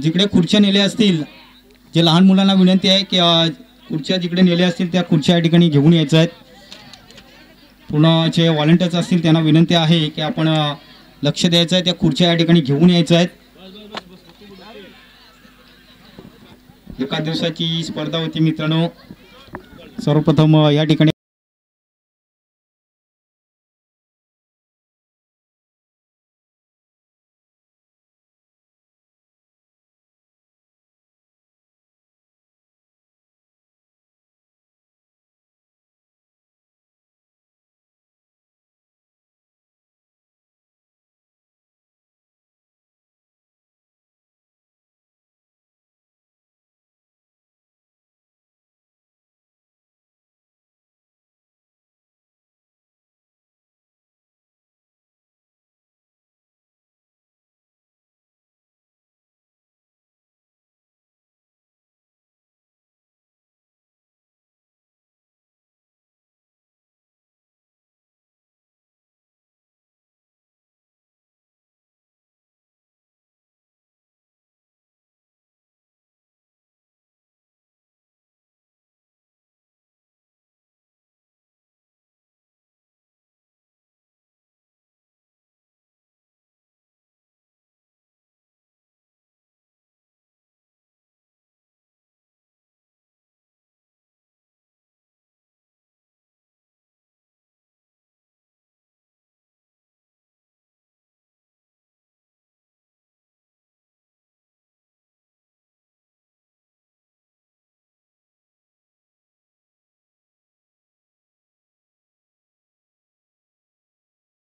जिकडे खुर्च्या नेल्या असतील जे लहान मुलांना विनंती आहे की खुर्च्या जिकडे नेल्या असतील त्या खुर्च्या या ठिकाणी घेऊन यायच्या आहेत. पूर्ण जे व्हॉलंटियर्स असतील त्यांना विनंती आहे की आपण लक्ष द्यायचं आहे, त्या खुर्च्या या ठिकाणी घेऊन यायच्या आहेत. एका दिवसाची स्पर्धा होती मित्रांनो. सर्वप्रथम या ठिकाणी